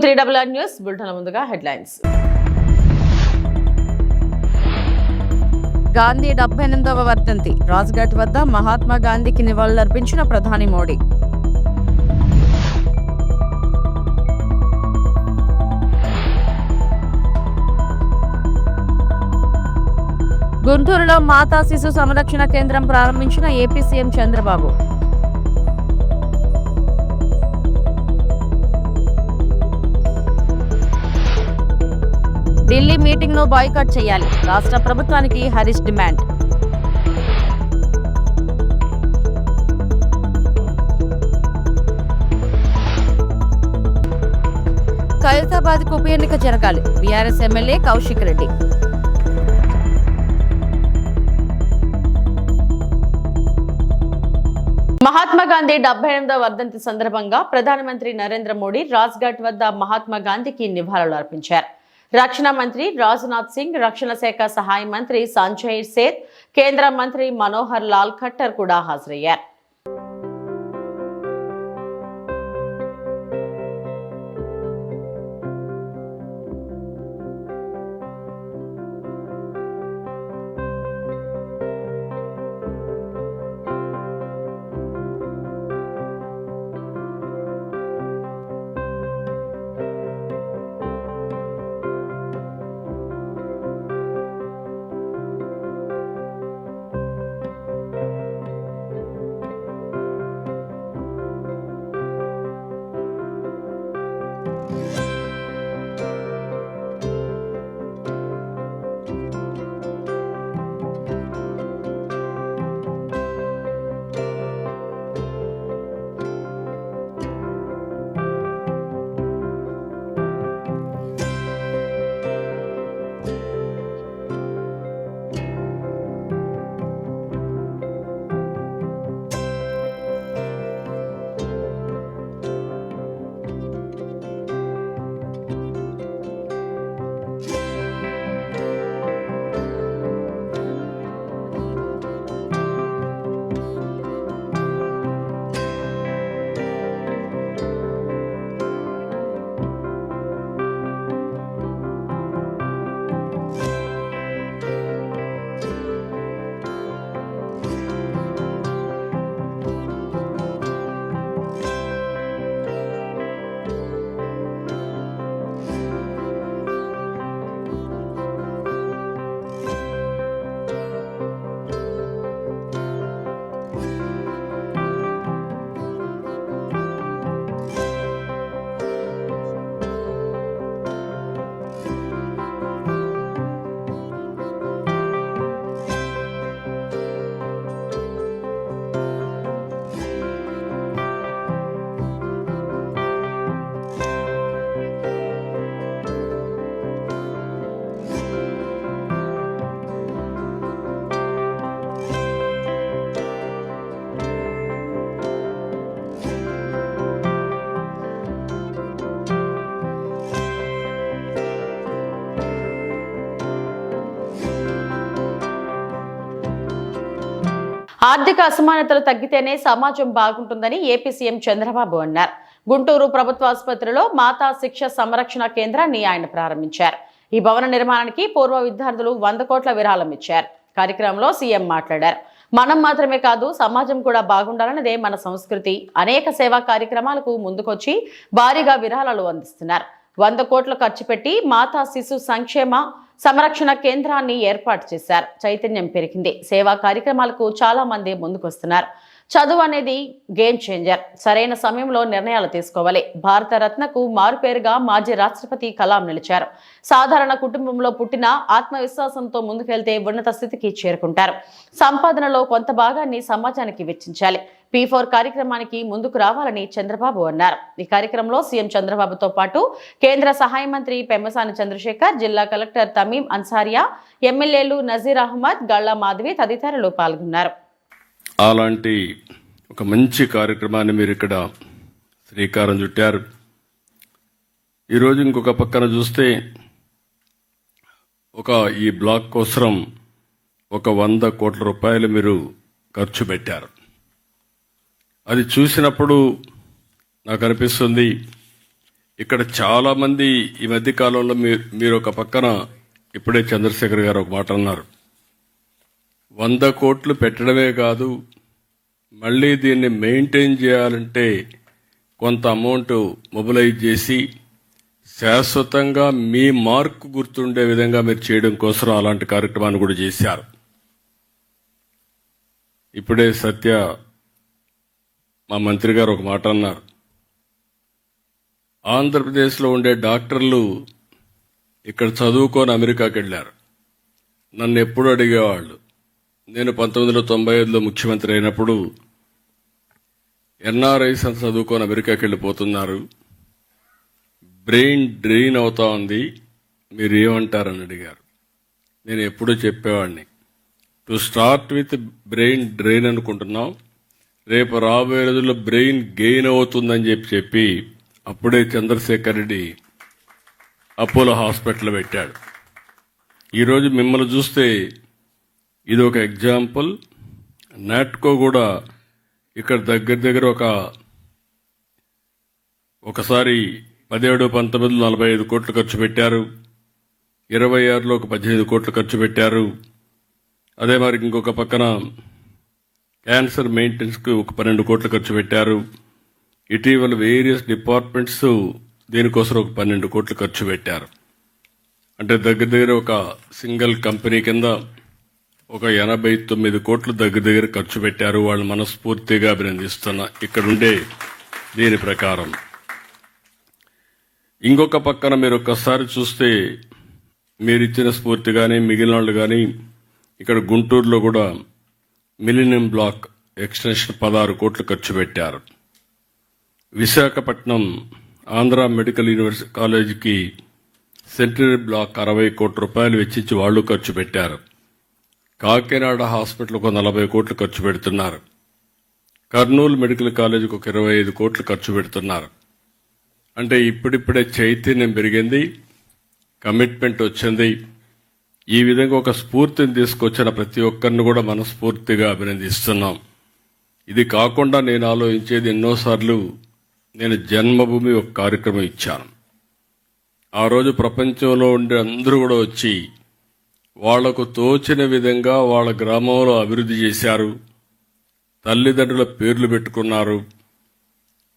3 news bulletin ముందుగా headlines. Gandhi 78వ వర్ధంతి. రాజ్ఘాట్ వద్ద మహాత్మా గాంధీకి నివాళులర్పించిన ప్రధాని మోడీ. గుంటూరులో మాతా శిశు సంరక్షణ కేంద్రం ప్రారంభించిన AP CM Chandrababu. Delhi meeting ను బాయ్కాట్ చేయాలి. రాష్ట్ర ప్రభుత్వానికి హరీష్ డిమాండ్. ఖైరతాబాద్ కు ఉప ఎన్నిక జరగాలి. బీఆర్ఎస్ ఎమ్మెల్యే కౌశిక్ రెడ్డి. మహాత్మా గాంధీ 78వ వర్ధంతి సందర్భంగా ప్రధానమంత్రి నరేంద్ర మోడీ రాజ్ఘాట్ వద్ద మహాత్మా గాంధీకి నివాళులు అర్పించారు. రక్షణ మంత్రి రాజ్నాథ్ సింగ్, రక్షణ శాఖ సహాయ మంత్రి సంజయ్ సేత్, కేంద్ర మంత్రి మనోహర్ లాల్ ఖట్టర్ కూడా హాజరయ్యారు. ఆర్థిక అసమానతలు తగ్గితేనే సమాజం బాగుంటుందని ఏపీ సీఎం చంద్రబాబు అన్నారు. గుంటూరు ప్రభుత్వ ఆసుపత్రిలో మాతా శిక్ష సంరక్షణ కేంద్రాన్ని ఆయన ప్రారంభించారు. ఈ భవన నిర్మాణానికి పూర్వ విద్యార్థులు 100 కోట్ల విరాళం ఇచ్చారు. కార్యక్రమంలో సీఎం మాట్లాడారు. మనం మాత్రమే కాదు, సమాజం కూడా బాగుండాలన్నదే మన సంస్కృతి. అనేక సేవా కార్యక్రమాలకు ముందుకొచ్చి భారీగా విరాళాలు అందిస్తున్నారు. 100 కోట్లు ఖర్చు పెట్టి మాతా శిశు సంక్షేమ సంరక్షణ కేంద్రాన్ని ఏర్పాటు చేశారు. చైతన్యం పెరిగింది. సేవా కార్యక్రమాలకు చాలా మంది ముందుకొస్తున్నారు. చదువు అనేది గేమ్ చేంజర్. సరైన సమయంలో నిర్ణయాలు తీసుకోవాలి. భారత రత్నకు మారుపేరుగా మాజీ రాష్ట్రపతి కలాం నిలిచారు. సాధారణ కుటుంబంలో పుట్టిన ఆత్మవిశ్వాసంతో ముందుకెళ్తే ఉన్నత స్థితికి చేరుకుంటారు. సంపాదనలో కొంత భాగాన్ని సమాజానికి వెచ్చించాలి. P4 కార్యక్రమానికి ముందుకు రావాలని చంద్రబాబు అన్నారు. ఈ కార్యక్రమంలో సీఎం చంద్రబాబుతో పాటు కేంద్ర సహాయ మంత్రి పెమ్మసాని చంద్రశేఖర్, జిల్లా కలెక్టర్ తమీం అన్సారియా, ఎమ్మెల్యేలు నజీర్ అహ్మద్, గల్లా మాధవి తదితరులు పాల్గొన్నారు. అలాంటి ఒక మంచి కార్యక్రమాన్ని మీరు ఇక్కడ శ్రీకారం చుట్టారు. ఈరోజు ఇంకొక పక్కన చూస్తే ఈ బ్లాక్ కోసం 100 కోట్ల రూపాయలు మీరు ఖర్చు పెట్టారు. అది చూసినప్పుడు నాకు అనిపిస్తుంది, ఇక్కడ చాలా మంది ఈ మధ్య కాలంలో మీరు ఒక పక్కన ఇప్పుడే చంద్రశేఖర్ గారు ఒక మాట అన్నారు. 100 కోట్లు పెట్టడమే కాదు, మళ్ళీ దీన్ని మెయింటైన్ చేయాలంటే కొంత అమౌంట్ మొబిలైజ్ చేసి శాశ్వతంగా మీ మార్కు గుర్తుండే విధంగా మీరు చేయడం కోసం అలాంటి కార్యక్రమాన్ని కూడా చేశారు. ఇప్పుడే సత్య మా మంత్రి గారు ఒక మాట అన్నారు. ఆంధ్రప్రదేశ్లో ఉండే డాక్టర్లు ఇక్కడ చదువుకొని అమెరికాకి వెళ్ళారు. నన్ను ఎప్పుడు అడిగేవాళ్ళు. నేను 1995లో ముఖ్యమంత్రి అయినప్పుడు ఎన్ఆర్ఐస్ అని చదువుకొని అమెరికాకి వెళ్ళిపోతున్నారు, బ్రెయిన్ డ్రెయిన్ అవుతా ఉంది, మీరు ఏమంటారని అడిగారు. నేను ఎప్పుడూ చెప్పేవాడిని, to start with brain drain అనుకుంటున్నాం, రేపు రాబోయే రోజుల్లో బ్రెయిన్ గెయిన్ అవుతుందని చెప్పి అప్పుడే చంద్రశేఖర్ రెడ్డి అపోలో హాస్పిటల్ పెట్టాడు. ఈరోజు మిమ్మల్ని చూస్తే ఇది ఒక ఎగ్జాంపుల్. నాట్కో కూడా ఇక్కడ దగ్గర ఒకసారి 17-19 45 కోట్లు ఖర్చు పెట్టారు, 26లో ఒక 15 కోట్లు ఖర్చు పెట్టారు. అదే మరి ఇంకొక పక్కన క్యాన్సర్ మెయింటెనెన్స్కి ఒక 12 కోట్లు ఖర్చు పెట్టారు. ఇటీవల వేరియస్ డిపార్ట్మెంట్స్ దీనికోసం ఒక 12 కోట్లు ఖర్చు పెట్టారు. అంటే దగ్గర ఒక సింగిల్ కంపెనీ కింద ఒక 89 కోట్లు దగ్గర ఖర్చు పెట్టారు. వాళ్ళు మనస్ఫూర్తిగా అభినందిస్తున్నా ఇక్కడుండే దీని ప్రకారం. ఇంకొక పక్కన మీరు ఒక్కసారి చూస్తే మీరిచ్చిన స్ఫూర్తి కానీ మిగిలిన వాళ్ళు కానీ ఇక్కడ గుంటూరులో కూడా మిలీనియం బ్లాక్ ఎక్స్టెన్షన్ 16 కోట్లు ఖర్చు పెట్టారు. విశాఖపట్నం ఆంధ్ర మెడికల్ యూనివర్సిటీ కాలేజీకి సెంటరీ బ్లాక్ 60 కోట్ల రూపాయలు వెచ్చించి వాళ్ళు ఖర్చు పెట్టారు. కాకినాడ హాస్పిటల్కు 40 కోట్లు ఖర్చు పెడుతున్నారు. కర్నూలు మెడికల్ కాలేజీకి ఒక 25 కోట్లు ఖర్చు పెడుతున్నారు. అంటే ఇప్పుడిప్పుడే చైతన్యం పెరిగింది, కమిట్మెంట్ వచ్చింది. ఈ విధంగా ఒక స్ఫూర్తిని తీసుకొచ్చిన ప్రతి ఒక్కరిని కూడా మనస్ఫూర్తిగా అభినందిస్తున్నాం. ఇది కాకుండా నేను ఆలోచించేది, ఎన్నోసార్లు నేను జన్మభూమి ఒక కార్యక్రమం ఇచ్చాను. ఆ రోజు ప్రపంచంలో ఉండే అందరూ కూడా వచ్చి వాళ్లకు తోచిన విధంగా వాళ్ళ గ్రామంలో అభివృద్ధి చేశారు, తల్లిదండ్రుల పేర్లు పెట్టుకున్నారు,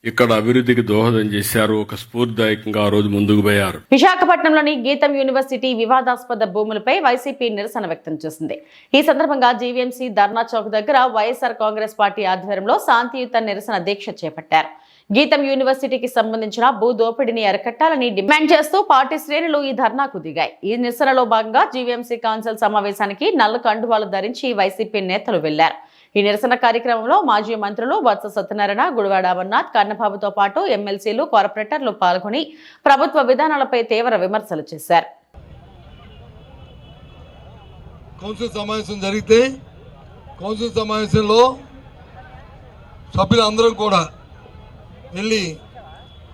ఇక్కడ అభివృద్ధికి దోహదం చేశారు. ఒక స్ఫూర్తిదాయకంగా ఆ రోజు ముందుకు పోయారు. విశాఖపట్నంలోని గీతం యూనివర్సిటీ వివాదాస్పద భూములపై వైసీపీ నిరసన వ్యక్తం చేసింది. ఈ సందర్భంగా జీవీఎంసీ ధర్నా చౌక్ దగ్గర వైఎస్ఆర్ కాంగ్రెస్ పార్టీ ఆధ్వర్యంలో శాంతియుత నిరసన దీక్ష చేపట్టారు. గీతం యూనివర్సిటీకి సంబంధించిన భూ దోపిడీని అరికట్టాలని డిమాండ్ చేస్తూ పార్టీ శ్రేణులు ఈ ధర్నాకు దిగాయి. ఈ నిరసనలో భాగంగా జీవీఎంసీ కౌన్సిల్ సమావేశానికి నల్ల కండువాలు ధరించి వైసీపీ నేతలు వెళ్లారు. ఈ నిరసన కార్యక్రమంలో మాజీ మంత్రులు బొత్స సత్యనారాయణ, గుడివాడ అమర్నాథ్, కన్నబాబుతో పాటు ఎమ్మెల్సీలు, కార్పొరేటర్లు పాల్గొని ప్రభుత్వ విధానాలపై తీవ్ర విమర్శలు చేశారు. కౌన్సిల్ సమావేశం జరిగితే కౌన్సిల్ సమావేశంలో సభ్యులందరం కూడా వెళ్ళి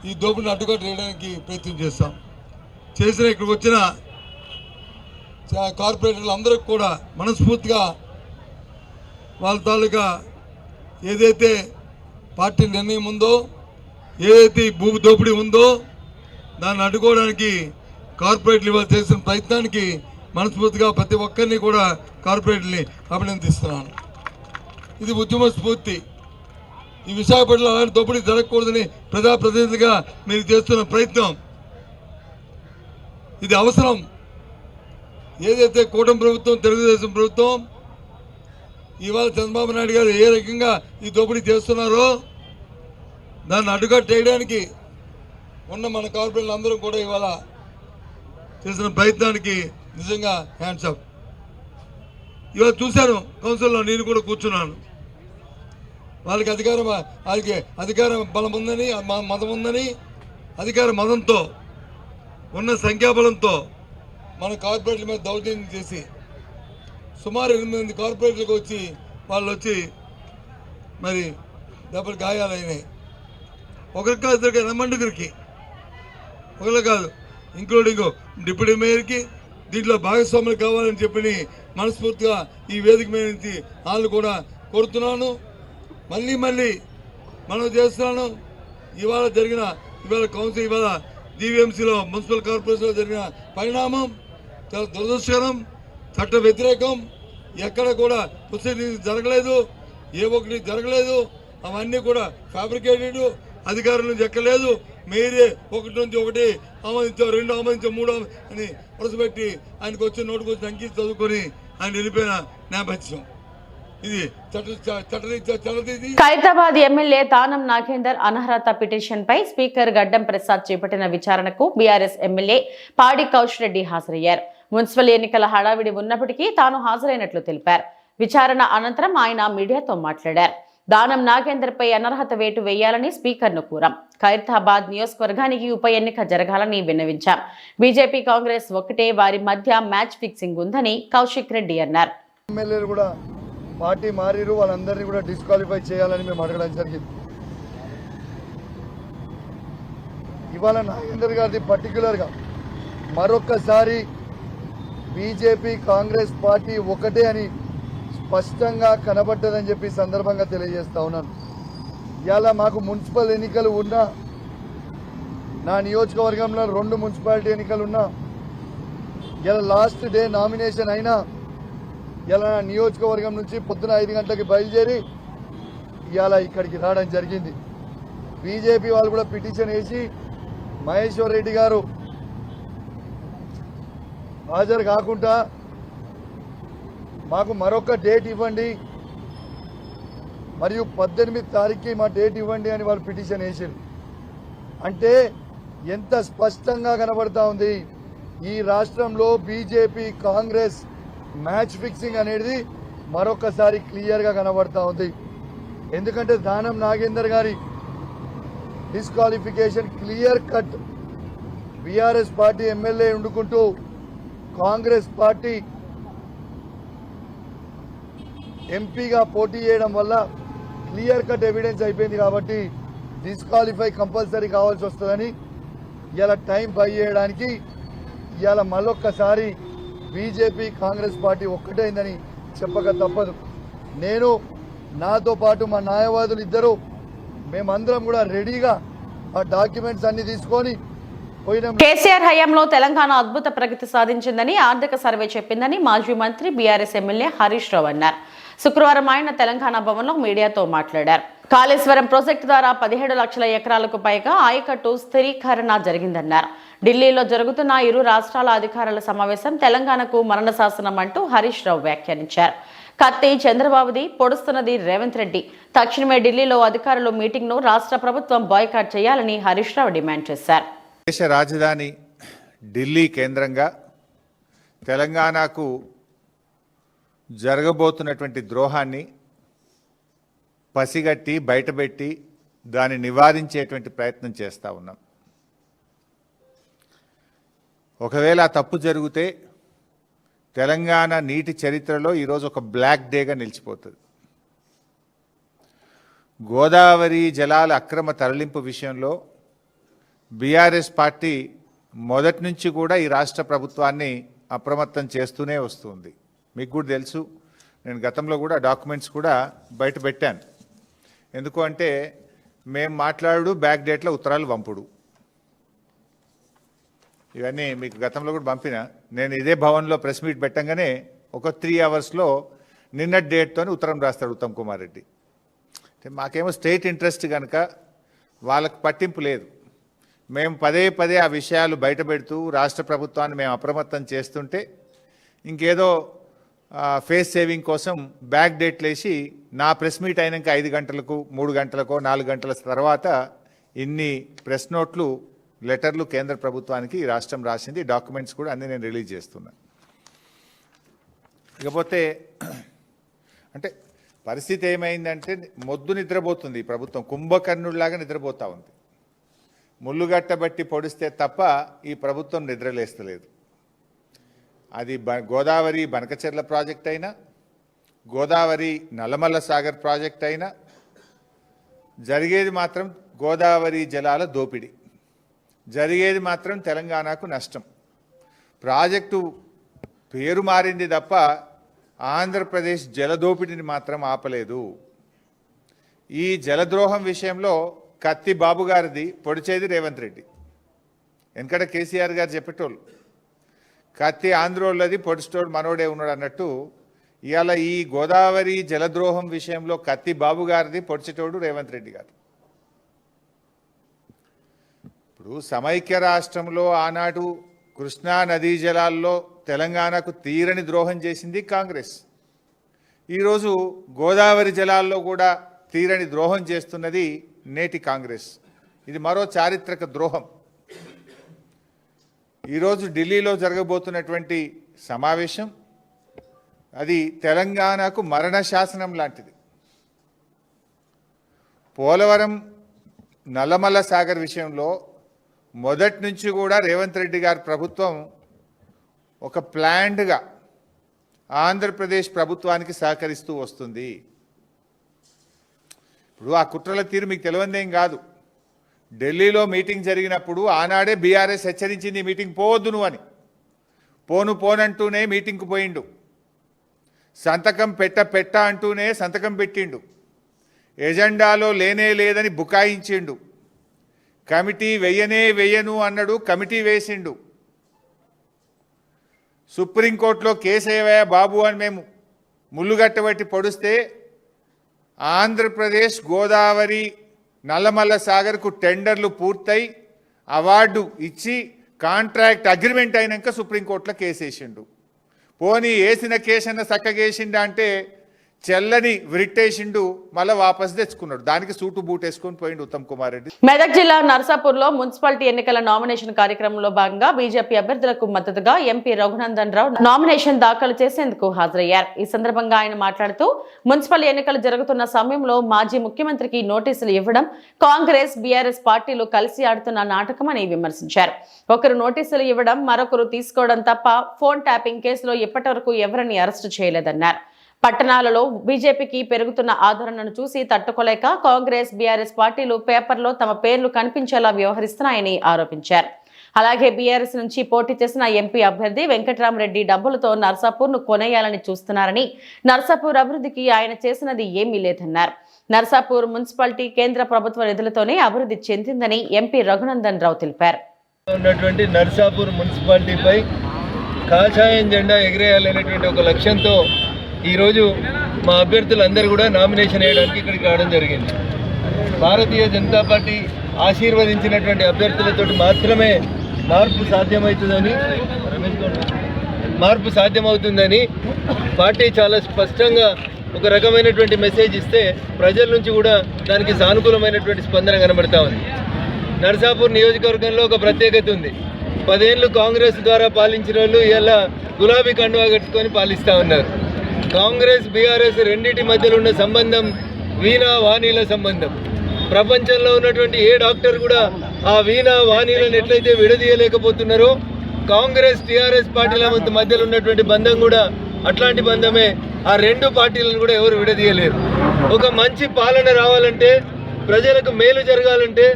ఈ దోపిడిని అడ్డుకట్టేయడానికి ప్రయత్నం చేస్తాం. చేసిన ఇక్కడికి వచ్చిన కార్పొరేటర్లు అందరికి కూడా మనస్ఫూర్తిగా వాళ్ళ తాలూకా ఏదైతే పార్టీ నిర్ణయం ఉందో, ఏదైతే భూ దోపిడీ ఉందో దాన్ని అడ్డుకోవడానికి కార్పొరేట్లు ఇవాళ చేసిన ప్రయత్నానికి మనస్ఫూర్తిగా ప్రతి ఒక్కరిని కూడా కార్పొరేట్ని అభినందిస్తున్నాను. ఇది ఉద్యమ స్ఫూర్తి. ఈ విశాఖపట్నంలో అలాంటి దోపిడీ జరగకూడదని ప్రజాప్రతినిధులుగా మీరు చేస్తున్న ప్రయత్నం ఇది అవసరం. ఏదైతే కూటమి ప్రభుత్వం, తెలుగుదేశం ప్రభుత్వం ఇవాళ చంద్రబాబు నాయుడు గారు ఏ రకంగా ఈ దోపిడీ చేస్తున్నారో దాన్ని అడ్డుకట్టేయడానికి ఉన్న మన కార్పొరేట్లు అందరూ కూడా ఇవాళ చేసిన ప్రయత్నానికి నిజంగా హ్యాండ్స్ అప్. ఇవాళ చూశాను కౌన్సిల్లో, నేను కూడా కూర్చున్నాను. వాళ్ళకి అధికార బలం ఉందని, మతం ఉందని, అధికార మతంతో ఉన్న సంఖ్యాబలంతో మన కార్పొరేట్ల మీద దౌర్జన్యం చేసి సుమారు 8 కార్పొరేట్లకు వచ్చి వాళ్ళు వచ్చి మరి దెబ్బలు గాయాలైనాయి. ఒకరికి కాదు, ఇద్దరికి, ఎనమండుగురికి, ఒకరు కాదు, ఇంక్లూడింగ్ డిప్యూటీ మేయర్కి దీంట్లో భాగస్వాములు కావాలని చెప్పి మనస్ఫూర్తిగా ఈ వేదిక మీద నుంచి వాళ్ళు కూడా కోరుతున్నాను. మళ్ళీ మనం చేస్తున్నాను. ఇవాళ కౌన్సిల్ ఇవాళ DVMCలో మున్సిపల్ కార్పొరేషన్లో జరిగిన పరిణామం చాలా దురదృష్టకరం, చట్ట వ్యతిరేకం. ఎక్కడ కూడా ప్రొసీడింగ్స్ జరగలేదు, ఏ ఒక్కటి జరగలేదు. అవన్నీ కూడా ఫ్యాబ్రికేటెడ్, అధికారుల నుంచి ఎక్కలేదు. మీరే ఒకటి నుంచి ఒకటి ఆమోదించావు, 2 ఆమోదించావు, 3 అని వరుసపెట్టి ఆయనకు వచ్చిన నోటుకు వచ్చి అంకించి చదువుకొని ఆయన వెళ్ళిపోయిన నేపథ్యం ఇది. ఖైరతాబాద్ ఎమ్మెల్యే తానం నాగేందర్ అనర్హత పిటిషన్ పై స్పీకర్ గడ్డం ప్రసాద్ చేపట్టిన విచారణకు బీఆర్ఎస్ ఎమ్మెల్యే పాడి కౌశ్ రెడ్డి హాజరయ్యారు. మున్సిపల్ ఎన్నికల హడావిడి ఉన్నప్పటికీ తాను హాజరైనట్లు తెలిపారు. విచారణ అనంతరం ఆయన మీడియాతో మాట్లాడారు. దానం నాగేందర్ పై అనర్హత వేటు వేయాలని స్పీకర్ను కోరాం. ఖైరతాబాద్ నియోజకవర్గానికి ఉప ఎన్నిక జరగాలని విన్నవించాం. బీజేపీ కాంగ్రెస్ ఒకటే, వారి మధ్య మ్యాచ్ ఫిక్సింగ్ ఉందని కౌశిక్ రెడ్డి అన్నారు. ఎమ్మెల్యేలు కూడా పార్టీ మారిరు, వాళ్ళందరినీ కూడా డిస్క్వాలిఫై చేయాలని మేము అడగడం జరిగింది. ఇవాళ నాగేందర్ గారిది పర్టికులర్గా మరొక్కసారి బీజేపీ కాంగ్రెస్ పార్టీ ఒకటే అని స్పష్టంగా కనబడ్డదని చెప్పి సందర్భంగా తెలియజేస్తా ఉన్నాను. ఇవాళ మాకు మున్సిపల్ ఎన్నికలు ఉన్నా, నా నియోజకవర్గంలో 2 మున్సిపాలిటీ ఎన్నికలు ఉన్నా, ఇలా లాస్ట్ డే నామినేషన్ అయినా ఇలా నా నియోజకవర్గం నుంచి పొద్దున 5 గంటలకి బయలుదేరి ఇవాళ ఇక్కడికి రావడం జరిగింది. బీజేపీ వాళ్ళు కూడా పిటిషన్ వేసి మహేశ్వర్ రెడ్డి గారు హాజరు కాకుండా మాకు మరొక డేట్ ఇవ్వండి, మరియు 18 తారీఖుకి మా డేట్ ఇవ్వండి అని వాళ్ళు పిటిషన్ వేసారు. అంటే ఎంత స్పష్టంగా కనబడతా ఉంది ఈ రాష్ట్రంలో బీజేపీ కాంగ్రెస్ మ్యాచ్ ఫిక్సింగ్ అనేది మరొకసారి క్లియర్గా కనబడతా ఉంది. ఎందుకంటే దానం నాగేందర్ గారి disqualification clear cut. BRS party MLA ఉండుకుంటూ కాంగ్రెస్ పార్టీ ఎంపీగా పోటీ చేయడం వల్ల క్లియర్ కట్ ఎవిడెన్స్ అయిపోయింది. కాబట్టి డిస్క్వాలిఫై కంపల్సరీ కావాల్సి వస్తుందని ఇలా టైం బై చేయడానికి ఇవాళ మళ్ళొక్కసారి బీజేపీ కాంగ్రెస్ పార్టీ ఒక్కటైందని చెప్పక తప్పదు. నేను నాతో పాటు మా న్యాయవాదులు ఇద్దరు మేమందరం కూడా రెడీగా ఆ డాక్యుమెంట్స్ అన్ని తీసుకొని పోయినాం. కేసీఆర్ హయాంలో తెలంగాణ అద్భుత ప్రగతి సాధించిందని ఆర్థిక సర్వే చెప్పిందని మాజీ మంత్రి బీఆర్ఎస్ ఎమ్మెల్యే హరీష్ రావు అన్నారు. శుక్రవారం ఆయన తెలంగాణ భవన్లో మీడియాతో మాట్లాడారు. కాళేశ్వరం ప్రాజెక్టు ద్వారా 17 లక్షల ఎకరాలకు పైగా ఆయకట్టు స్థిరీకరణ జరిగిందన్నారు. ఢిల్లీలో జరుగుతున్న ఇరు రాష్ట్రాల అధికారుల సమావేశం తెలంగాణకు మరణ శాసనం అంటూ హరీష్ రావు వ్యాఖ్యానించారు. కత్తి చంద్రబాబుది, పొడుస్తున్నది రేవంత్ రెడ్డి. తక్షణమే ఢిల్లీలో అధికారులు మీటింగ్ను రాష్ట్ర ప్రభుత్వం బాయ్కాట్ చేయాలని హరీష్ రావు డిమాండ్ చేశారు. దేశ రాజధాని ఢిల్లీ కేంద్రంగా తెలంగాణకు జరగబోతున్నటువంటి ద్రోహాన్ని పసిగట్టి బయటపెట్టి దాన్ని నివారించేటువంటి ప్రయత్నం చేస్తూ ఉన్నాం. ఒకవేళ తప్పు జరిగితే తెలంగాణ నీటి చరిత్రలో ఈరోజు ఒక బ్లాక్ డేగా నిలిచిపోతుంది. గోదావరి జలాల అక్రమ తరలింపు విషయంలో బీఆర్ఎస్ పార్టీ మొదటి నుంచి కూడా ఈ రాష్ట్ర ప్రభుత్వాన్ని అప్రమత్తం చేస్తూనే వస్తుంది. మీకు కూడా తెలుసు, నేను గతంలో కూడా డాక్యుమెంట్స్ కూడా బయట పెట్టాను. ఎందుకు అంటే మేము మాట్లాడు బ్యాక్ డేట్లో ఉత్తరాలు పంపుడు, ఇవన్నీ మీకు గతంలో కూడా పంపిన. నేను ఇదే భవన్లో ప్రెస్ మీట్ పెట్టంగానే ఒక 3 అవర్స్లో నిన్నటి డేట్తో ఉత్తరం రాస్తాడు ఉత్తమ్ కుమార్ రెడ్డి. మాకేమో స్టేట్ ఇంట్రెస్ట్ కనుక వాళ్ళకు పట్టింపు లేదు. మేము పదే పదే ఆ విషయాలు బయట పెడుతూ రాష్ట్ర ప్రభుత్వాన్ని మేము అప్రమత్తం చేస్తుంటే ఇంకేదో ఫేస్ సేవింగ్ కోసం బ్యాక్ డేట్లు వేసి నా ప్రెస్ మీట్ అయినాక 5 గంటలకు 3 గంటలకో 4 గంటల తర్వాత ఇన్ని ప్రెస్ నోట్లు లెటర్లు కేంద్ర ప్రభుత్వానికి ఈ రాష్ట్రం రాసింది. డాక్యుమెంట్స్ కూడా అన్నీ నేను రిలీజ్ చేస్తున్నా. ఇకపోతే అంటే పరిస్థితి ఏమైందంటే మొద్దు నిద్రపోతుంది ఈ ప్రభుత్వం, కుంభకర్ణుడిలాగా నిద్రపోతూ ఉంది. ముళ్ళుగట్టబట్టి పొడిస్తే తప్ప ఈ ప్రభుత్వం నిద్రలేస్తలేదు. అది గోదావరి బనకచెర్ల ప్రాజెక్ట్ అయినా, గోదావరి నల్లమల్ల సాగర్ ప్రాజెక్ట్ అయినా జరిగేది మాత్రం గోదావరి జలాల దోపిడీ, జరిగేది మాత్రం తెలంగాణకు నష్టం. ప్రాజెక్టు పేరు మారింది తప్ప ఆంధ్రప్రదేశ్ జలదోపిడిని మాత్రం ఆపలేదు. ఈ జలద్రోహం విషయంలో కత్తి బాబు గారిది, పొడిచేది రేవంత్ రెడ్డి. వెనకట కేసీఆర్ గారు చెప్పేటోళ్ళు కత్తి ఆంధ్రోళ్ళది పొడిస్టోడు మనోడే ఉన్నాడు అన్నట్టు ఇవాళ ఈ గోదావరి జలద్రోహం విషయంలో కత్తి బాబు గారిది పొడిచేటోడు రేవంత్ రెడ్డి గారు. ఇప్పుడు సమైక్య రాష్ట్రంలో ఆనాడు కృష్ణా నదీ జలాల్లో తెలంగాణకు తీరని ద్రోహం చేసింది కాంగ్రెస్. ఈరోజు గోదావరి జలాల్లో కూడా తీరని ద్రోహం చేస్తున్నది నేటి కాంగ్రెస్. ఇది మరో చారిత్రక ద్రోహం. ఈరోజు ఢిల్లీలో జరగబోతున్నటువంటి సమావేశం అది తెలంగాణకు మరణ శాసనం లాంటిది. పోలవరం నల్లమల్ల సాగర్ విషయంలో మొదటి నుంచి కూడా రేవంత్ రెడ్డి గారి ప్రభుత్వం ఒక ప్లాన్డ్గా ఆంధ్రప్రదేశ్ ప్రభుత్వానికి సహకరిస్తూ వస్తుంది. ఇప్పుడు ఆ కుట్రల తీరు మీకు తెలియదేం కాదు. ఢిల్లీలో మీటింగ్ జరిగినప్పుడు ఆనాడే బీఆర్ఎస్ హెచ్చరించింది మీటింగ్ పోవద్దు నువ్వు అని. పోనంటూనే మీటింగ్కు పోయిండు. సంతకం పెట్ట అంటూనే సంతకం పెట్టిండు. ఎజెండాలో లేనే లేదని బుకాయించిండు. కమిటీ వెయ్యను అన్నాడు, కమిటీ వేసిండు. సుప్రీంకోర్టులో కేసు ఏవయ్యా బాబు అని మేము ముళ్ళుగట్టబట్టి పొడిస్తే ఆంధ్రప్రదేశ్ గోదావరి నల్లమల్ల సాగర్కు టెండర్లు పూర్తయి అవార్డు ఇచ్చి కాంట్రాక్ట్ అగ్రిమెంట్ అయినాక సుప్రీంకోర్టులో కేసు వేసిండు. పోనీ వేసిన కేసన్న చక్కగేసిండా అంటే చెల్లని విరిట్టేసిండు, మళ్ళీ వాపస్ తెచ్చుకున్నాడు. దానికి సూటు బూట్ వేసుకొని పోయిండు ఉత్తమ్ కుమార్ రెడ్డి. మెదక్ జిల్లా నర్సాపూర్లో మున్సిపాలిటీ ఎన్నికల నామినేషన్ కార్యక్రమంలో భాగంగా బీజేపీ అభ్యర్థులకు మద్దతుగా ఎంపీ రఘునందన్ రావు నామినేషన్ దాఖలు చేసేందుకు హాజరయ్యారు. ఈ సందర్భంగా ఆయన మాట్లాడుతూ మున్సిపల్ ఎన్నికలు జరుగుతున్న సమయంలో మాజీ ముఖ్యమంత్రికి నోటీసులు ఇవ్వడం కాంగ్రెస్ బీఆర్ఎస్ పార్టీలు కలిసి ఆడుతున్న నాటకమని విమర్శించారు. ఒకరు నోటీసులు ఇవ్వడం మరొకరు తీసుకోవడం తప్ప ఫోన్ ట్యాపింగ్ కేసులో ఇప్పటివరకు ఎవరిని అరెస్టు చేయలేదన్నారు. పట్టణాలలో బీజేపీకి పెరుగుతున్న ఆదరణను చూసి తట్టుకోలేక కాంగ్రెస్ బీఆర్ఎస్ పార్టీలు పేపర్లో తమ పేర్లు కనిపించేలా వ్యవహరిస్తున్నాయని ఆరోపించారు. అలాగే బీఆర్ఎస్ నుంచి పోటీ చేసిన ఎంపీ అభ్యర్థి వెంకట్రామరెడ్డి డబ్బులతో నర్సాపూర్ను కొనేయాలని చూస్తున్నారని, నర్సాపూర్ అభివృద్ధికి ఆయన చేసినది ఏమీ లేదన్నారు. నర్సాపూర్ మున్సిపాలిటీ కేంద్ర ప్రభుత్వ నిధులతోనే అభివృద్ధి చెందిందని ఎంపీ రఘునందన్ రావు తెలిపారు. ఉన్నటువంటి నర్సాపూర్ మున్సిపాలిటీపై కాషాయం జెండా ఎగిరేయాలనేటువంటి ఒక లక్ష్యంతో ఈరోజు మా అభ్యర్థులందరూ కూడా నామినేషన్ వేయడానికి ఇక్కడికి రావడం జరిగింది. భారతీయ జనతా పార్టీ ఆశీర్వదించినటువంటి అభ్యర్థులతో మాత్రమే మార్పు సాధ్యమవుతుందని పార్టీ చాలా స్పష్టంగా ఒక రకమైనటువంటి మెసేజ్ ఇస్తే ప్రజల నుంచి కూడా దానికి సానుకూలమైనటువంటి స్పందన కనబడతా ఉంది. నర్సాపూర్ నియోజకవర్గంలో ఒక ప్రత్యేకత ఉంది. 10 ఏళ్ళు కాంగ్రెస్ ద్వారా పాలించిన వాళ్ళు ఇలా గులాబీ కండువా కట్టుకొని పాలిస్తూ ఉన్నారు. కాంగ్రెస్ బీఆర్ఎస్ రెండింటి మధ్యలో ఉన్న సంబంధం వీణా వాణీల సంబంధం. ప్రపంచంలో ఉన్నటువంటి ఏ డాక్టర్ కూడా ఆ వీణా వాణీలను ఎట్లయితే విడదీయలేకపోతున్నారో కాంగ్రెస్ టీఆర్ఎస్ పార్టీల మధ్యలో ఉన్నటువంటి బంధం కూడా అట్లాంటి బంధమే. ఆ రెండు పార్టీలను కూడా ఎవరు విడదీయలేరు. ఒక మంచి పాలన రావాలంటే, ప్రజలకు మేలు జరగాలంటే,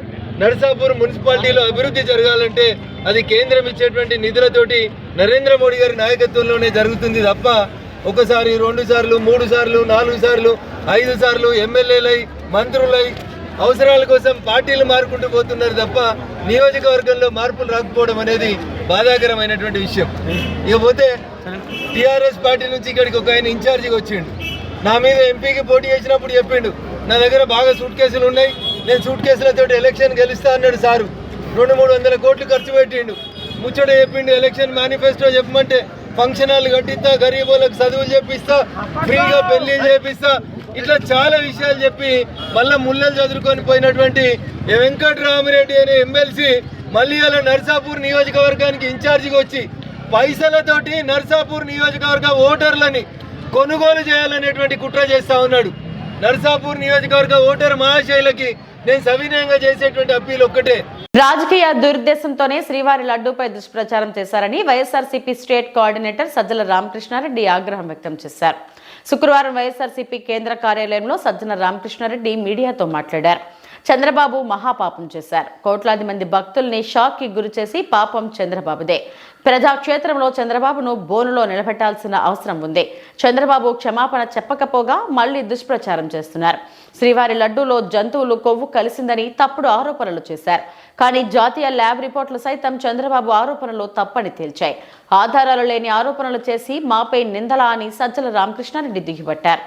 నర్సాపూర్ మున్సిపాలిటీలో అభివృద్ధి జరగాలంటే అది కేంద్రం ఇచ్చేటువంటి నిధులతోటి నరేంద్ర మోడీ గారి నాయకత్వంలోనే జరుగుతుంది తప్ప ఒకసారి 2 సార్లు 3 సార్లు 4 సార్లు 5 సార్లు ఎమ్మెల్యేలై మంత్రులై అవసరాల కోసం పార్టీలు మారుకుంటూ పోతున్నారు తప్ప నియోజకవర్గంలో మార్పులు రాకపోవడం అనేది బాధాకరమైనటువంటి విషయం. ఇకపోతే టీఆర్ఎస్ పార్టీ నుంచి ఇక్కడికి ఒక ఆయన ఇన్ఛార్జిగా వచ్చిండు. నా మీద ఎంపీకి పోటీ చేసినప్పుడు చెప్పిండు, నా దగ్గర బాగా సూట్ కేసులు ఉన్నాయి, నేను సూట్ కేసులతో ఎలక్షన్ గెలుస్తా అన్నాడు. సారు 200-300 కోట్లు ఖర్చు పెట్టిండు. ముచ్చట చెప్పిండు, ఎలక్షన్ మేనిఫెస్టో చెప్పమంటే ఫంక్షన్ హాల్ కట్టిస్తా, గరీబులకు చదువులు చెప్పిస్తా, ఫ్రీగా పెళ్లి చేపిస్తా, ఇట్లా చాలా విషయాలు చెప్పి మళ్ళీ ముళ్ళలు చదువుకొని పోయినటువంటి వెంకట్రామరెడ్డి అనే ఎమ్మెల్సీ మళ్ళీ అలా నర్సాపూర్ నియోజకవర్గానికి ఇన్ఛార్జిగా వచ్చి పైసలతోటి నర్సాపూర్ నియోజకవర్గ ఓటర్లని కొనుగోలు చేయాలనేటువంటి కుట్ర చేస్తా ఉన్నాడు. నర్సాపూర్ నియోజకవర్గ ఓటర్ మహాశైలకి నేను సవినయంగా చేసేటువంటి అప్పీల్ ఒక్కటే. రాజకీయ దురుద్దేశంతోనే శ్రీవారి లడ్డూపై దుష్ప్రచారం చేశారని వైఎస్ఆర్సీపీ స్టేట్ కోఆర్డినేటర్ సజ్జల రామకృష్ణారెడ్డి ఆగ్రహం వ్యక్తం చేశారు. శుక్రవారం వైఎస్ఆర్సీపీ కేంద్ర కార్యాలయంలో సజ్జల రామకృష్ణారెడ్డి మీడియాతో మాట్లాడారు. చంద్రబాబు మహాపాపం చేశారు. కోట్లాది మంది భక్తుల్ని షాక్ కి గురి చేసి పాపం చంద్రబాబుదే. ప్రజాక్షేత్రంలో చంద్రబాబును బోనులో నిలబెట్టాల్సిన అవసరం ఉంది. చంద్రబాబు క్షమాపణ చెప్పకపోగా మళ్లీ దుష్ప్రచారం చేస్తున్నారు. శ్రీవారి లడ్డూలో జంతువులు కొవ్వు కలిసిందని తప్పుడు ఆరోపణలు చేశారు. కానీ జాతీయ ల్యాబ్ రిపోర్టులు సైతం చంద్రబాబు ఆరోపణలు తప్పని తేల్చాయి. ఆధారాలు లేని ఆరోపణలు చేసి మాపై నిందలా అని సజ్జల రామకృష్ణారెడ్డి దిగిపట్టారు.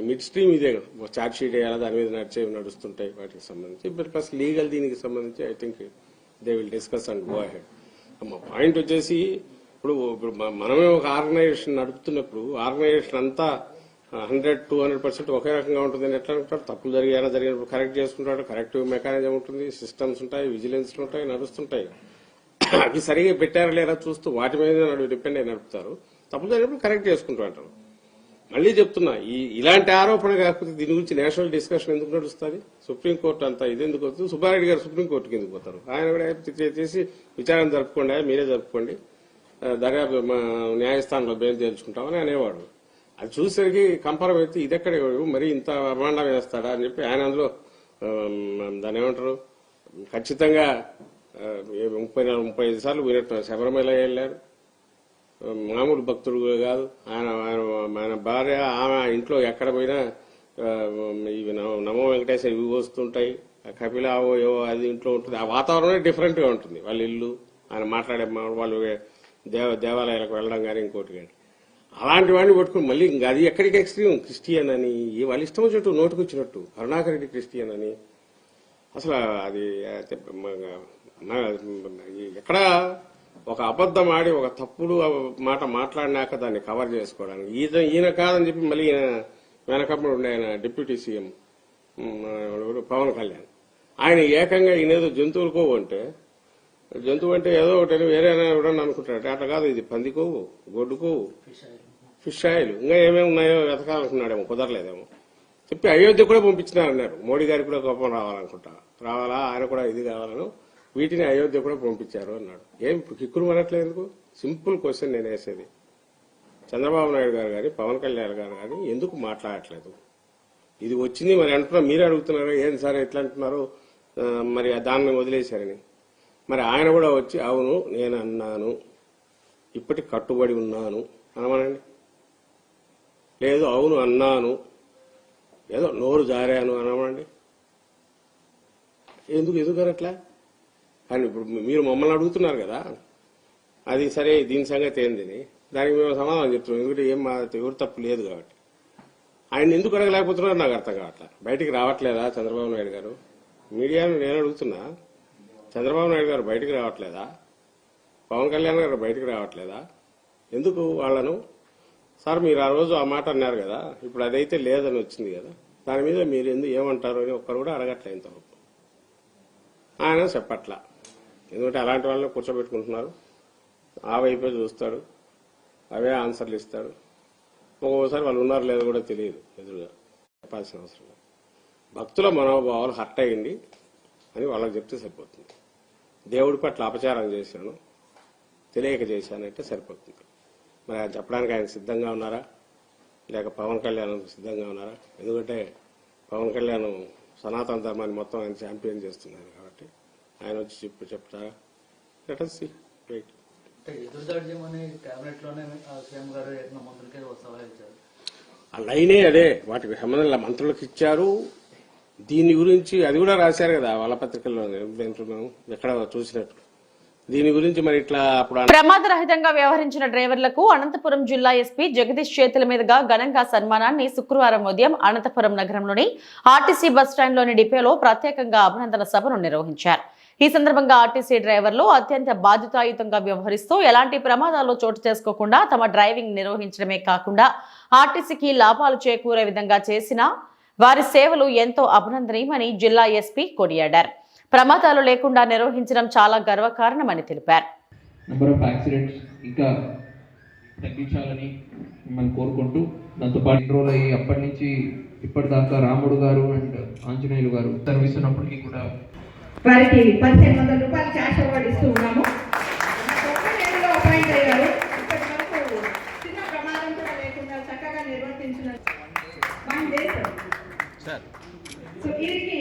మిడ్ స్ట్రీమ్ ఇదే చార్జ్ షీట్ వేయాలి, దాని మీద నడుస్తుంటాయి వాటికి సంబంధించి. బట్ ప్లస్ లీగల్ దీనికి సంబంధించి I think they will discuss and go ahead. మా పాయింట్ వచ్చేసి ఇప్పుడు మనమే ఒక ఆర్గనైజేషన్ నడుపుతున్నప్పుడు ఆర్గనైజేషన్ అంతా 100-200% ఒకే రకంగా ఉంటుంది అని ఎట్లా అనుకుంటారు? తప్పులు జరిగినప్పుడు కరెక్ట్ చేసుకుంటాడు, కరెక్టివ్ మెకానిజం ఉంటుంది, సిస్టమ్స్ ఉంటాయి, విజిలెన్స్లు ఉంటాయి, నడుస్తుంటాయి. అవి సరిగా పెట్టారా లేదా చూస్తూ వాటి మీద డిపెండ్ అయి నడుపుతారు. తప్పులు జరిగినప్పుడు కరెక్ట్ చేసుకుంటూ అంటారు. మళ్ళీ చెప్తున్నా, ఇలాంటి ఆరోపణ కాకపోతే దీని గురించి నేషనల్ డిస్కషన్ ఎందుకు నడుస్తుంది? సుప్రీంకోర్టు అంతా ఇది ఎందుకు వస్తుంది? సుబ్బారెడ్డి గారు సుప్రీంకోర్టుకి ఎందుకు పోతారు? ఆయన కూడా చేసి విచారణ జరుపుకోండి, మీరే జరుపుకోండి, దర్యాప్తు న్యాయస్థానంలో బెయిల్ తేల్చుకుంటామని అనేవాడు. అది చూసేసరికి కంపరం అయితే ఇదెక్కడ మరి ఇంత అభాండం వేస్తాడా అని చెప్పి ఆయన అందులో దాని ఏమంటారు ఖచ్చితంగా 30-35 సార్లు పోయినట్టు శబరిమల వెళ్ళారు. మామూలు భక్తుడు కాదు ఆయన. ఆయన భార్య ఆమె ఇంట్లో ఎక్కడ పోయినా ఇవి నమో వెంకటేశ్వర ఇవి వస్తుంటాయి, కపిలావో ఏవో అది ఇంట్లో ఉంటుంది. ఆ వాతావరణమే డిఫరెంట్ గా ఉంటుంది. వాళ్ళ ఇల్లు, ఆయన మాట్లాడే వాళ్ళు దేవాలయాలకు వెళ్ళడం కానీ ఇంకోటి కానీ అలాంటి వాడిని పట్టుకుని మళ్ళీ ఇంకా అది ఎక్కడికి ఎక్స్ట్రీమ్ క్రిస్టియన్ అని వాళ్ళ ఇష్టం వచ్చినట్టు నోటుకొచ్చినట్టు కరుణాకర్ రెడ్డి క్రిస్టియన్ అని అసలు అది ఎక్కడ ఒక అబద్ధం ఆడి ఒక తప్పుడు మాట మాట్లాడినాక దాన్ని కవర్ చేసుకోవడానికి ఈయన కాదని చెప్పి మళ్ళీ వెనకప్పుడు ఉండే ఆయన డిప్యూటీ సీఎం పవన్ కళ్యాణ్ ఆయన ఏకంగా ఈయనేదో జంతువులకో అంటే జంతువు అంటే ఏదో ఒకటి వేరే ఎవడన్నా అనుకుంటాడు. అట్లా కాదు, ఇది పందికోవు, గొడ్డుకోవు, ఫిష్ ఆయిల్, ఇంకా ఏమేమి ఉన్నాయో వెతకాలనుకున్నాడేమో, కుదరలేదేమో చెప్పి అయోధ్య కూడా పంపించినారన్నారు. మోడీ గారికి కూడా కోపం రావాలనుకుంటా, రావాలా ఆయన కూడా ఇది కావాలను వీటిని అయోధ్య కూడా పంపించారు అన్నాడు. ఏం కిక్కులు మనట్లేదు? సింపుల్ క్వశ్చన్ నేను వేసేది, చంద్రబాబు నాయుడు గారు కానీ పవన్ కళ్యాణ్ గారు కానీ ఎందుకు మాట్లాడట్లేదు? ఇది వచ్చింది మరి అంటున్నా, మీరే అడుగుతున్నారు ఏం సార్ ఎట్లా అంటున్నారు, మరి దాన్ని వదిలేశారని. మరి ఆయన కూడా వచ్చి అవును నేను అన్నాను, ఇప్పటికి కట్టుబడి ఉన్నాను అనమనండి. లేదు అవును అన్నాను, ఏదో నోరు జారాను అనమనండి. ఎందుకు అట్లా? కానీ ఇప్పుడు మీరు మమ్మల్ని అడుగుతున్నారు కదా, అది సరే దీని సంగతి ఏందని, దానికి మేము సమాధానం చెప్తున్నాం. ఎందుకంటే ఏం మా ఎవరు తప్పు లేదు కాబట్టి. ఆయన ఎందుకు అడగలేకపోతున్నారు నాకు అర్థం కావట్లేదు. బయటికి రావట్లేదా చంద్రబాబు నాయుడు గారు? మీడియాను నేను అడుగుతున్నా, చంద్రబాబు నాయుడు గారు బయటికి రావట్లేదా? పవన్ కళ్యాణ్ గారు బయటికి రావట్లేదా? ఎందుకు వాళ్లను? సార్ మీరు ఆ రోజు ఆ మాట అన్నారు కదా, ఇప్పుడు అదైతే లేదని వచ్చింది కదా, దాని మీద మీరు ఎందుకు ఏమంటారు అని ఒక్కరు కూడా అడగట్లేదు ఇంతవరకు. ఆయన చెప్పట్లా, ఎందుకంటే అలాంటి వాళ్ళని కూర్చోబెట్టుకుంటున్నారు. ఆ వైపే చూస్తాడు, అవే ఆన్సర్లు ఇస్తాడు. ఒక్కోసారి వాళ్ళు ఉన్నారు లేదో కూడా తెలియదు, ఎదురుగా చెప్పాల్సిన అవసరం లేదు. భక్తుల మనోభావాలు హర్ట్ అయ్యింది అని వాళ్ళకి చెప్తే సరిపోతుంది. దేవుడి పట్ల అపచారం చేశాను, తెలియక చేశానంటే సరిపోతుంది. మరి ఆయన చెప్పడానికి ఆయన సిద్ధంగా ఉన్నారా, లేక పవన్ కళ్యాణ్ సిద్ధంగా ఉన్నారా? ఎందుకంటే పవన్ కళ్యాణ్ సనాతన ధర్మాన్ని మొత్తం ఆయన ఛాంపియన్ చేస్తున్నారు కాబట్టి ఆయన వచ్చి చెప్తారా? Let us see. రైట్. ఆ లైనే అదే, వాటికి సంబంధం మంత్రులకు ఇచ్చారు. దీని గురించి అది కూడా రాశారు కదా వాళ్ళ పత్రికల్లో, ఎక్కడ చూసినట్టు. దీని గురించి మరి ఇట్లా అప్పుడు ప్రమాదరహితంగా వ్యవహరించిన డ్రైవర్లకు అనంతపురం జిల్లా ఎస్పీ జగదీష్ చేతుల మీదుగా ఘనంగా సన్మానాన్ని శుక్రవారం ఉదయం అనంతపురం నగరంలోని ఆర్టీసీ బస్టాండ్లోని డిపోలో ప్రత్యేకంగా అభినందన సభను నిర్వహించారు. ఈ సందర్భంగా ఆర్టీసీ డ్రైవర్లు అత్యంత బాధ్యతాయుతంగా వ్యవహరిస్తూ ఎలాంటి ప్రమాదాలు చోటు చేసుకోకుండా తమ డ్రైవింగ్ నిర్వహించడమే కాకుండా ఆర్టీసీకి లాభాలు చేకూరే విధంగా చేసిన వారి సేవలు ఎంతో అభినందనీయమని జిల్లా ఎస్పీ కొనియాడారు. ప్రమాదాలు లేకుండా నిర్వహించడం చాలా గర్వకారణమని తెలిపారు. నెంబర్ ఆఫ్ యాక్సిడెంట్స్ ఇంకా తగ్గించాలని మనం కోరుకుంటూ, దాంతో పాటు ఎన్రోల్ అయ్యి అప్పటి నుంచి ఇప్పటిదాకా రాముడు గారు అండ్ ఆంజనేయులు గారు సర్వీస్ ఉన్నప్పటికీ కూడా వారికి 1500 రూపాయలు క్యాష్ అవార్డు ఇస్తూ ఉన్నాము. అపాయింట్ అయ్యారు. ఇప్పటి వరకు చిన్న ప్రమాదం కూడా లేకుండా చక్కగా నిర్వర్తించిన 1 day. సో వీరికి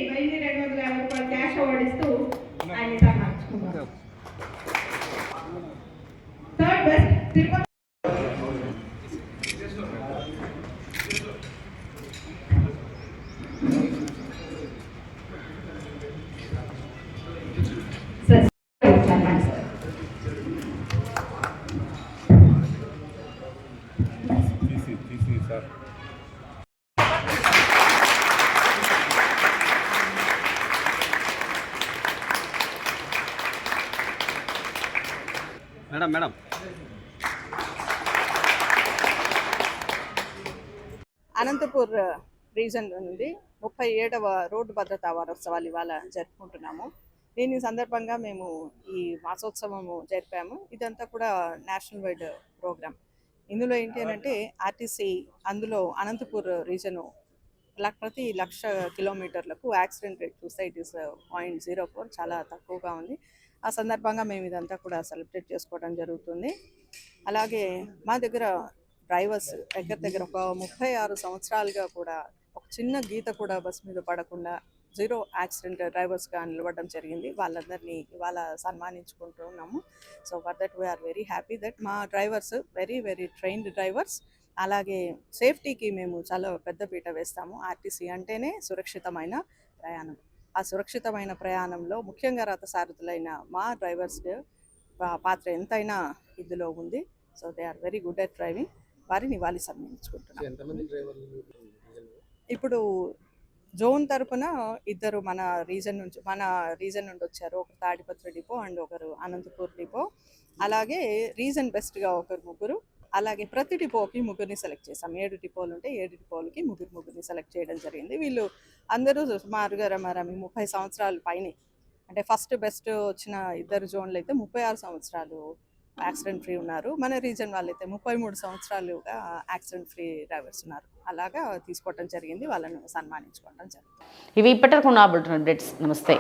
సార్. మేడం అనంతపూర్ రీజన్ నుండి 37వ రోడ్డు భద్రతా వారోత్సవాలు ఇవాళ జరుపుకుంటున్నాము. దీని సందర్భంగా మేము ఈ మాసోత్సవము జరిపాము. ఇదంతా కూడా నేషనల్ వైడ్ ప్రోగ్రామ్. ఇందులో ఏంటి అంటే ఆర్టీసీ అందులో అనంతపూర్ రీజను ప్రతి 1,00,000 కిలోమీటర్లకు యాక్సిడెంట్ రేట్ చూస్తే ఇట్ ఈస్ 0.04, చాలా తక్కువగా ఉంది. ఆ సందర్భంగా మేము ఇదంతా కూడా సెలబ్రేట్ చేసుకోవడం జరుగుతుంది. అలాగే మా దగ్గర డ్రైవర్స్ దగ్గర ఒక 36 సంవత్సరాలుగా కూడా ఒక చిన్న గీత కూడా బస్ మీద పడకుండా 0 యాక్సిడెంట్ డ్రైవర్స్గా నిలబడడం జరిగింది. వాళ్ళందరినీ ఇవాళ సన్మానించుకుంటున్నాము. So for that we're very happy that మా డ్రైవర్స్ వెరీ ట్రైన్డ్ డ్రైవర్స్. అలాగే సేఫ్టీకి మేము చాలా పెద్ద పీట వేస్తాము. ఆర్టీసీ అంటేనే సురక్షితమైన ప్రయాణం. ఆ సురక్షితమైన ప్రయాణంలో ముఖ్యంగా రథసారథులైన మా డ్రైవర్స్ పాత్ర ఎంతైనా ఇందులో ఉంది. So they are very good at driving. వారిని ఇవాళ సన్మానించుకుంటున్నాం. ఇప్పుడు జోన్ తరపున ఇద్దరు మన రీజన్ నుండి వచ్చారు. ఒకరు తాడిపత్రి డిపో అండ్ ఒకరు అనంతపూర్ డిపో. అలాగే రీజన్ బెస్ట్గా ఒకరు ముగ్గురు. అలాగే ప్రతి డిపోకి ముగ్గురిని సెలెక్ట్ చేసాం. 7 డిపోలు ఉంటే 7 డిపోలకి ముగ్గురిని సెలెక్ట్ చేయడం జరిగింది. వీళ్ళు అందరూ సుమారుగా 30 సంవత్సరాల పైనే. అంటే ఫస్ట్ బెస్ట్ వచ్చిన ఇద్దరు జోన్లు అయితే 36 సంవత్సరాలు యాక్సిడెంట్ ఫ్రీ ఉన్నారు. మన రీజన్ వాళ్ళైతే 33 సంవత్సరాలుగా యాక్సిడెంట్ ఫ్రీ డ్రైవర్స్ ఉన్నారు. అలాగా తీసుకోవడం జరిగింది. వాళ్ళను సన్మానించుకోవడం జరిగింది. ఇవి ఇప్పటివరకు నా బులెటిన్ అప్డేట్స్. నమస్తే.